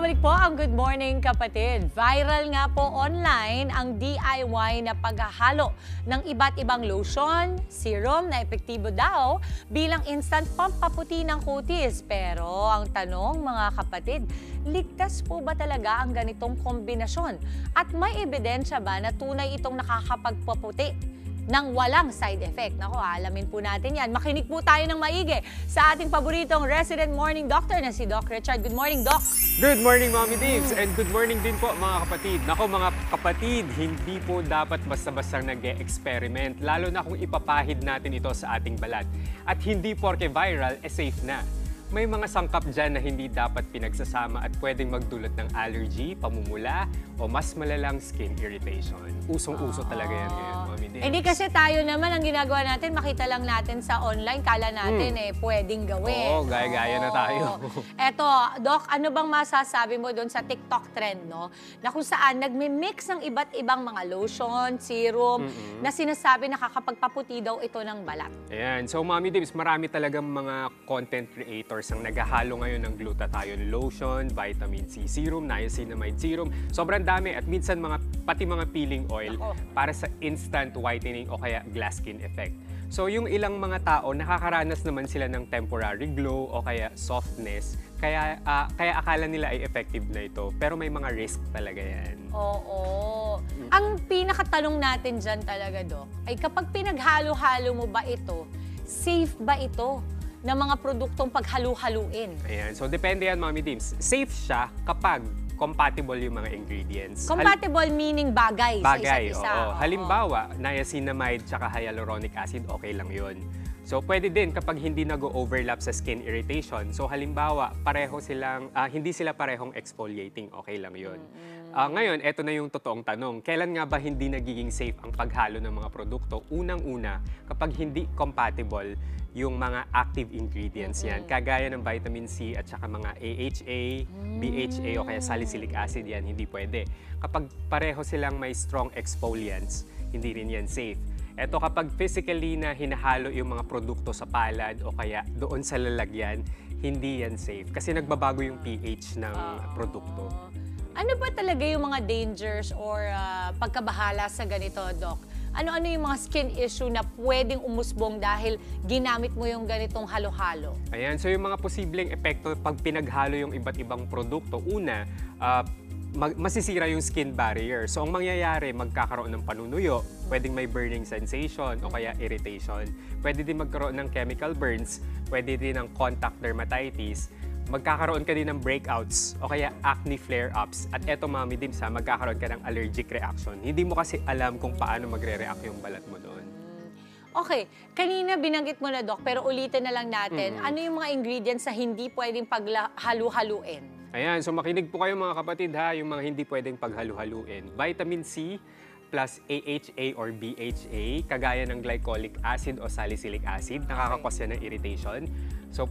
Nagbabalik po ang Good Morning Kapatid. Viral nga po online ang DIY na paghahalo ng iba't ibang lotion, serum na epektibo daw bilang instant pampaputi ng kutis. Pero ang tanong mga kapatid, ligtas po ba talaga ang ganitong kombinasyon? At may ebidensya ba na tunay itong nakakapagpaputi nang walang side effect? Nako, alamin po natin yan. Makinig po tayo ng maigi sa ating paboritong resident morning doctor na si Doc Richard. Good morning, Doc! Good morning, Mommy Dims! And good morning din po, mga kapatid. Nako, mga kapatid, hindi po dapat basta-basta nag-e-experiment, lalo na kung ipapahid natin ito sa ating balat. At hindi porke viral, safe na. May mga sangkap dyan na hindi dapat pinagsasama at pwedeng magdulot ng allergy, pamumula, o mas malalang skin irritation. Usong-uso talaga yan ngayon, Mommy Dims. Hindi kasi tayo naman ang ginagawa natin, makita lang natin sa online, kala natin pwedeng gawin. Oo, gaya-gaya na tayo. Eto, Doc, ano bang masasabi mo doon sa TikTok trend, no? Na kung saan nagmi-mix ng iba't ibang mga lotion, serum, na sinasabi nakakapagpaputi daw ito ng balat. Ayan. So, Mommy Dims, marami talagang mga content creators ang naghahalo ngayon ng glutathione lotion, vitamin C serum, niacinamide serum. Sobrang dami at minsan pati mga peeling oil para sa instant whitening o kaya glass skin effect. So, yung ilang mga tao, nakakaranas naman sila ng temporary glow o kaya softness. Kaya akala nila ay effective na ito. Pero may mga risk talaga yan. Oo. Ang pinakatanong natin dyan talaga, Doc, ay kapag pinaghalo-halo mo ba ito, safe ba ito na mga produktong paghalu-haluin? Ayan. So, depende yan, Mommy Dims. Safe siya kapag compatible yung mga ingredients. Compatible meaning bagay sa isa't isa. Oo. Halimbawa, niacinamide tsaka hyaluronic acid, okay lang yun. So, pwede din kapag hindi nag-overlap sa skin irritation. So, halimbawa, hindi sila parehong exfoliating, okay lang yun. Ngayon, eto na yung totoong tanong. Kailan nga ba hindi nagiging safe ang paghalo ng mga produkto? Unang-una, kapag hindi compatible yung mga active ingredients yan. Kagaya ng vitamin C at saka mga AHA, BHA o kaya salicylic acid yan, hindi pwede. Kapag pareho silang may strong exfoliants, hindi rin yan safe. Eto kapag physically na hinahalo yung mga produkto sa palad o kaya doon sa lalagyan, hindi yan safe. Kasi nagbabago yung pH ng produkto. Ano ba talaga yung mga dangers or pagkabahala sa ganito, Doc? Ano-ano yung mga skin issue na pwedeng umusbong dahil ginamit mo yung ganitong halo-halo? Ayan, so yung mga posibleng epekto pag pinaghalo yung iba't ibang produkto, una, masisira yung skin barrier. So ang mangyayari, magkakaroon ng panunuyo, pwedeng may burning sensation o kaya irritation. Pwede din magkaroon ng chemical burns, pwede din ng contact dermatitis, magkakaroon ka din ng breakouts o kaya acne flare-ups. At eto, Mommy Dims, magkakaroon ka ng allergic reaction. Hindi mo kasi alam kung paano magre-react yung balat mo doon. Okay, kanina binanggit mo na, Doc, pero ulitin na lang natin. Ano yung mga ingredients na hindi pwedeng paghalu-haluin? Ayan, so makinig po kayo mga kapatid ha, yung mga hindi pwedeng paghalu-haluin. Vitamin C plus AHA or BHA, kagaya ng glycolic acid o salicylic acid, nakakakos yan ng irritation. So,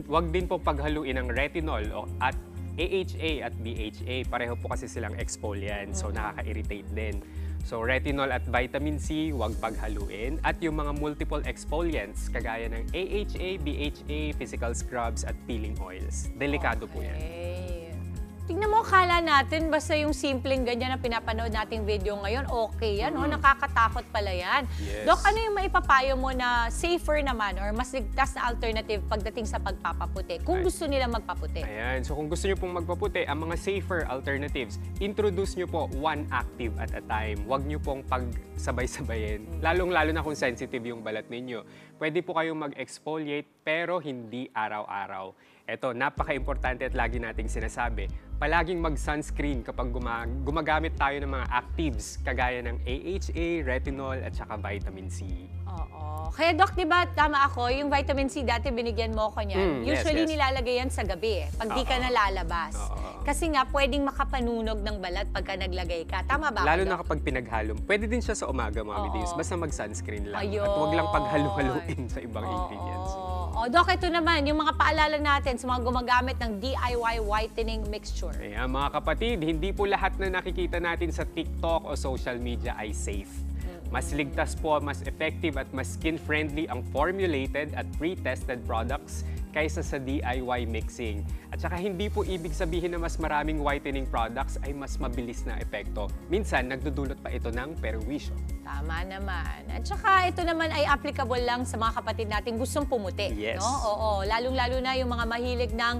wag din po paghaluin ng retinol at AHA at BHA. Pareho po kasi silang exfoliant, so nakaka-irritate din. So, retinol at vitamin C, wag paghaluin. At yung mga multiple exfoliants, kagaya ng AHA, BHA, physical scrubs at peeling oils. Delikado po yan. Tingnan mo, akala natin basta yung simpleng ganyan na pinapanood nating video ngayon, okay yan, nakakatakot pala yan. Yes. Doc, ano yung maipapayo mo na safer naman or mas ligtas na alternative pagdating sa pagpapaputi, kung gusto nila magpaputi? Ayan, so kung gusto nyo pong magpaputi, ang mga safer alternatives, introduce nyo po one active at a time. Huwag nyo pong pagsabay-sabayin, lalong-lalo na kung sensitive yung balat ninyo. Pwede po kayong mag-exfoliate pero hindi araw-araw. Eto, napaka-importante at lagi nating sinasabi, palaging mag-sunscreen kapag gumagamit tayo ng mga actives kagaya ng AHA, retinol at saka vitamin C. Oo. Kaya Doc, di ba tama ako, yung vitamin C dati binigyan mo ko niyan. Usually yes. nilalagay yan sa gabi pag di ka nalalabas. Kasi nga pwedeng makapanunog ng balat pagka naglagay ka. Tama ba? Lalo na kapag pinaghalo. Pwede din siya sa umaga, Mommy Dims. Basta mag-sunscreen lang. At huwag lang paghalu-haluin sa ibang ingredients. Doc, ito naman, yung mga paalala natin sa mga gumagamit ng DIY whitening mixture. Ayan, mga kapatid, hindi po lahat na nakikita natin sa TikTok o social media ay safe. Mas ligtas po, mas effective at mas skin-friendly ang formulated at pre-tested products kaysa sa DIY mixing. At saka hindi po ibig sabihin na mas maraming whitening products ay mas mabilis na epekto. Minsan, nagdudulot pa ito ng perwisyo. Tama naman. At saka ito naman ay applicable lang sa mga kapatid natin gustong pumuti. Yes. No? Oo, lalong-lalo na yung mga mahilig ng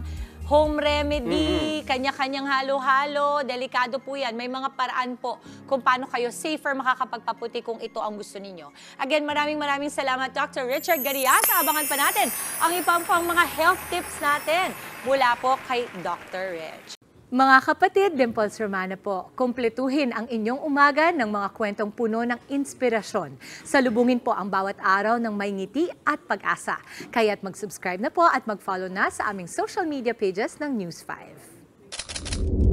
home remedy, kanya-kanyang halo-halo, delikado po yan. May mga paraan po kung paano kayo safer makakapagpaputi kung ito ang gusto ninyo. Again, maraming salamat Dr. Richard Gariasa. Abangan pa natin ang ibang pang mga health tips natin mula po kay Dr. Rich. Mga kapatid, Dimples Romana po, kumpletuhin ang inyong umaga ng mga kwentong puno ng inspirasyon. Salubungin po ang bawat araw ng may ngiti at pag-asa. Kaya't mag-subscribe na po at mag-follow na sa aming social media pages ng News 5.